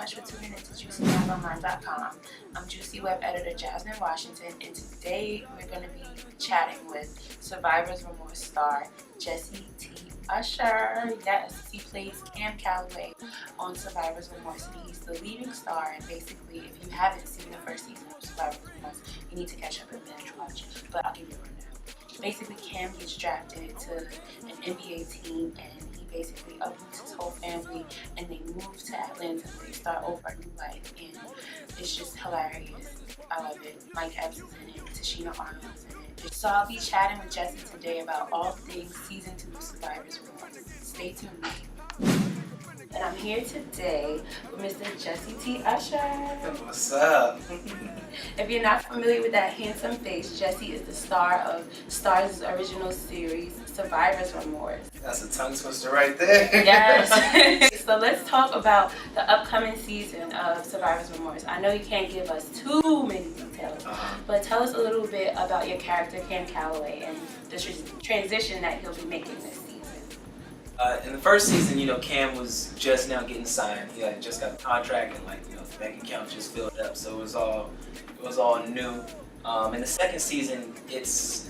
much for tuning in to JuicyWebOnline.com. I'm Juicy Web Editor Jasmine Washington, and today we're going to be chatting with Survivor's Remorse star Jessie T. Usher. Yes, he plays Cam Calloway on Survivor's Remorse, and he's the leading star. And basically, if you haven't seen the first season of Survivor's Remorse, you need to catch up and binge watch. But I'll give you a rundown. Basically, Cam gets drafted to an NBA team, and he basically uproots his whole family, and they move to Atlanta. They start over a new life, and it's just hilarious. I love it. Mike Epps is in it. Tashina Arnold's in it. So I'll be chatting with Jessie today about all things season 2 of Survivor's Remorse. Stay tuned. And I'm here today with Mr. Jessie T. Usher. What's up? If you're not familiar with that handsome face, Jessie is the star of Starz' original series, Survivor's Remorse. That's a tongue twister right there. Yes. So let's talk about the upcoming season of Survivor's Remorse. I know you can't give us too many details, but tell us a little bit about your character, Cam Calloway, and the transition that he'll be making this season. In the first season, Cam was just now getting signed. He just got the contract, and the bank account just filled up, so it was all new. In the second season, it's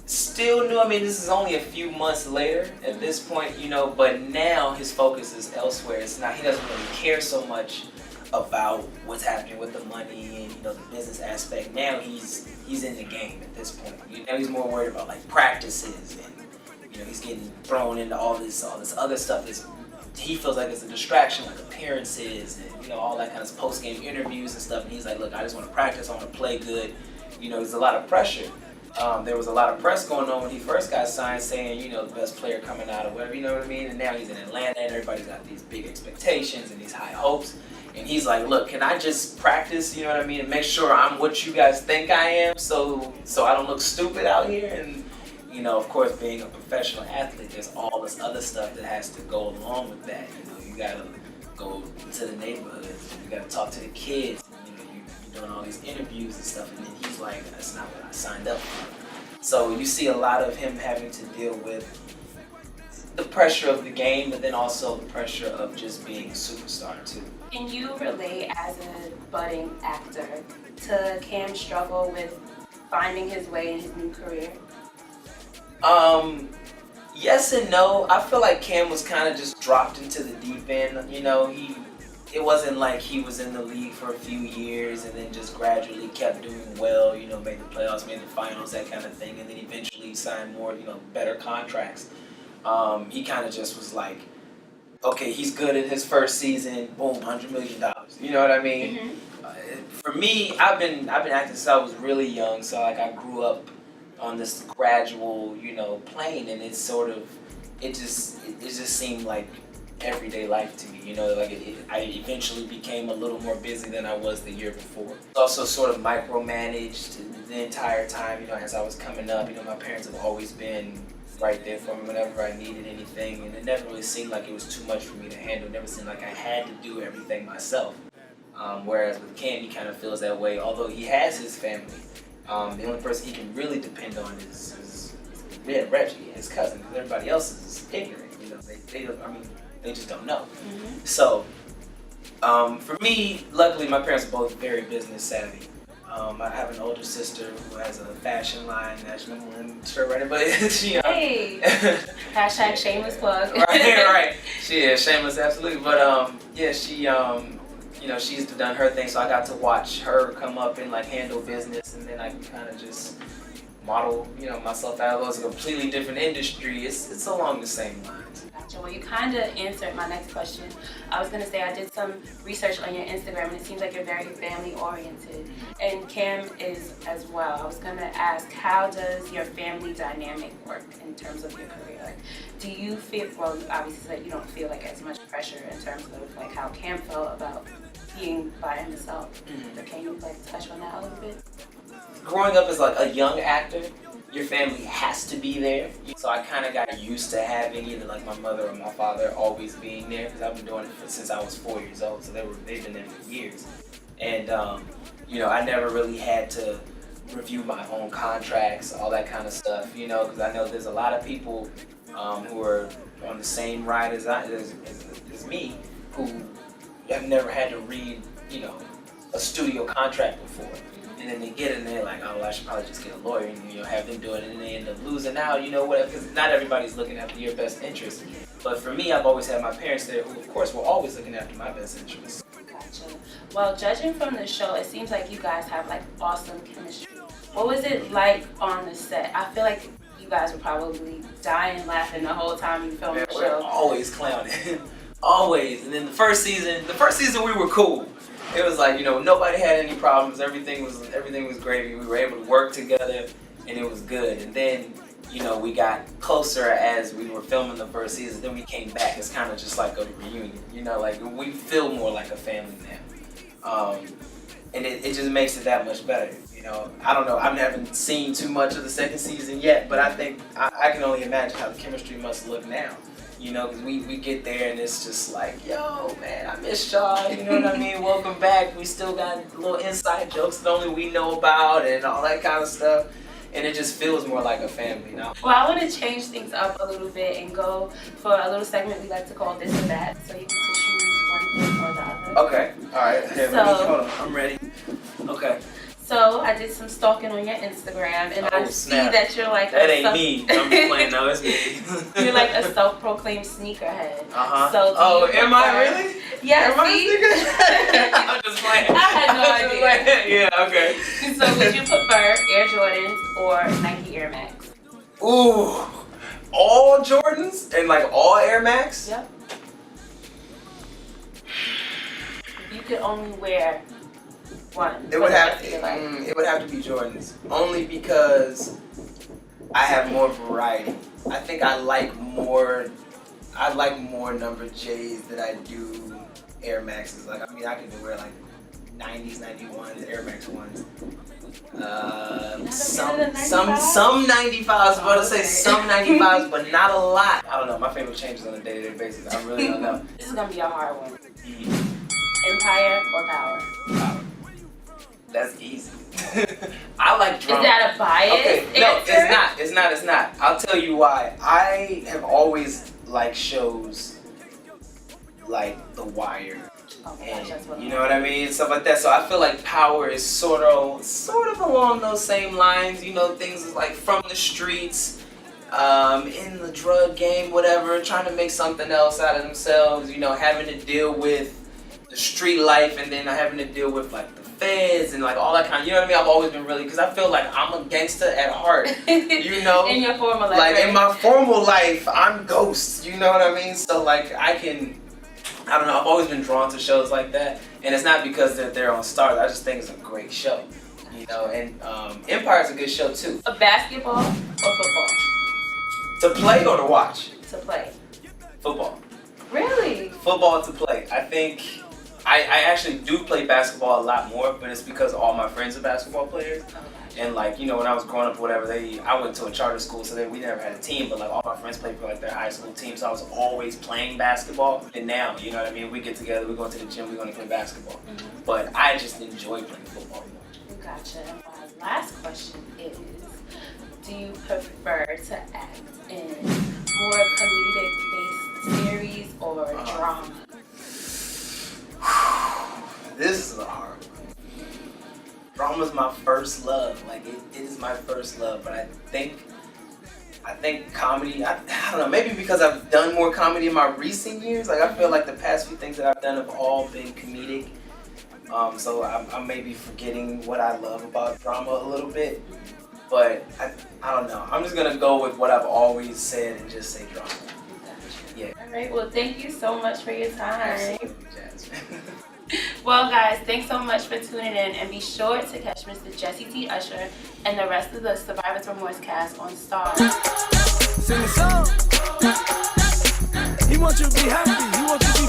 still new. I mean, this is only a few months later at this point, but now his focus is elsewhere. It's not, he doesn't really care so much about what's happening with the money and the business aspect. Now he's in the game at this point. Now he's more worried about practices, and he's getting thrown into all this other stuff that he feels like it's a distraction, like appearances and all that kind of post-game interviews and stuff. And he's like, look, I just want to practice, I want to play good. There's a lot of pressure. There was a lot of press going on when he first got signed, saying, the best player coming out or whatever, you know what I mean? And now he's in Atlanta, and everybody's got these big expectations and these high hopes. And he's like, look, can I just practice, you know what I mean, and make sure I'm what you guys think I am, so I don't look stupid out here? And of course, being a professional athlete, there's all this other stuff that has to go along with that. You gotta go to the neighborhoods, you gotta talk to the kids, you're doing all these interviews and stuff, and then he's like, that's not what I signed up for. So you see a lot of him having to deal with the pressure of the game, but then also the pressure of just being a superstar too. Can you relate as a budding actor to Cam's struggle with finding his way in his new career? Yes and no. I feel like Cam was kind of just dropped into the deep end. It wasn't like he was in the league for a few years and then just gradually kept doing well, made the playoffs, made the finals, that kind of thing, and then eventually signed more, better contracts. He kind of just was like, okay, he's good in his first season, boom, $100 million. You know what I mean? Mm-hmm. For me, I've been acting since I was really young, so I grew up on this gradual, plane, and it's sort of, it just seemed like everyday life to me, I eventually became a little more busy than I was the year before. Also sort of micromanaged the entire time, as I was coming up. My parents have always been right there for me whenever I needed anything, and it never really seemed like it was too much for me to handle. It never seemed like I had to do everything myself. Whereas with Cam, he kind of feels that way, although he has his family. The only person he can really depend on is Reggie, his cousin, because everybody else is ignorant. They just don't know. Mm-hmm. So, for me, luckily, my parents are both very business savvy. I have an older sister who has a fashion line. I'm sure right, but Hey, hashtag shameless plug. right. She is shameless, absolutely. But yeah, she she's done her thing, so I got to watch her come up and handle business, and then I can kind of just model, myself out. Although it's a completely different industry, it's along the same lines. Gotcha. Well, you kind of answered my next question. I was going to say I did some research on your Instagram, and it seems like you're very family-oriented, and Cam is as well. I was going to ask, how does your family dynamic work in terms of your career? Do you feel, well, you obviously said you don't feel as much pressure in terms of how Cam felt about being by himself. Mm-hmm. So can you touch on that a little bit? Growing up as a young actor, your family has to be there. So I kind of got used to having either my mother or my father always being there, because I've been doing it since I was 4 years old. So they've been there for years, and I never really had to review my own contracts, all that kind of stuff. Because I know there's a lot of people who are on the same ride as me, who have never had to read, a studio contract before. And then they get it and they're like, oh, well, I should probably just get a lawyer and have them do it, and then they end up losing out, whatever, because not everybody's looking after your best interest. But for me, I've always had my parents there who, of course, were always looking after my best interests. Gotcha. Well, judging from the show, it seems like you guys have like awesome chemistry. What was it like on the set? I feel like you guys were probably dying laughing the whole time you filmed the We're show. always clowning. Always. And then the first season we were cool. It was like, nobody had any problems. Everything was great. We were able to work together and it was good. And then, we got closer as we were filming the first season. Then we came back. It's kind of just like a reunion. Like we feel more like a family now. And it just makes it that much better. I don't know. I haven't seen too much of the second season yet, but I think I can only imagine how the chemistry must look now. Because we get there and it's just like, yo, man, I miss y'all, you know what I mean? Welcome back. We still got little inside jokes that only we know about and all that kind of stuff. And it just feels more like a family now. Well, I want to change things up a little bit and go for a little segment we like to call This or That. So you get to choose one thing or the other. Okay. All right. Here, hold on. I'm ready. Okay. So I did some stalking on your Instagram, and I see snap. that you're like That ain't me. I'm just playing. No, it's me. You're like a self-proclaimed sneakerhead. Uh-huh. So am I really? Yeah. Am I See? a sneakerhead? I'm just playing. I had no idea. Yeah. Okay. So would you prefer Air Jordans or Nike Air Max? Ooh, all Jordans and like all Air Max? Yep. You could only wear one. It would have to be Jordans, only because I have more variety. I think I like more number J's than I do Air Maxes. Like, I can wear like 90s, 91s, Air Max ones. Some 95s. I was about to say some 95s, but not a lot. I don't know. My favorite changes on a day-to-day basis. I really don't know. This is gonna be a hard one. Empire or Power? Power. That's easy. I like drama. Is that a bias? Okay, no, answer? it's not. I'll tell you why. I have always liked shows like The Wire. Oh my gosh, that's what You know what I mean? Stuff like that. So I feel like Power is sort of along those same lines. Things like from the streets, in the drug game, whatever, trying to make something else out of themselves. Having to deal with the street life, and then having to deal with like the feds and like all that kind. You know what I mean? I've always been because I feel like I'm a gangster at heart. In your formal life. Like right? in my formal life, I'm Ghost. You know what I mean? So like I don't know, I've always been drawn to shows like that, and it's not because they're on Stars. I just think it's a great show, and Empire's a good show too. A basketball or football? To play or to watch? To play. Football. Really? Football to play. I think I actually do play basketball a lot more, but it's because all my friends are basketball players. And like, when I was growing up, whatever, I went to a charter school, so we never had a team, but like all my friends played for like their high school team, so I was always playing basketball. And now, you know what I mean, we get together, we go to the gym, we're gonna play basketball. But I just enjoy playing football more. Gotcha. And my last question is, do you prefer to act in more comedic-based series or drama? This is a hard one. Drama's my first love. Like it is my first love. But I think comedy. I don't know. Maybe because I've done more comedy in my recent years. Like I feel like the past few things that I've done have all been comedic. So I may be forgetting what I love about drama a little bit. But I don't know. I'm just gonna go with what I've always said and just say drama. Yeah. All right. Well, thank you so much for your time. Absolutely, Jasmine. Well, guys, thanks so much for tuning in, and be sure to catch Mr. Jessie T. Usher and the rest of the Survivors Remorse cast on Stars. Sing a song. He wants you to be happy. He wants you to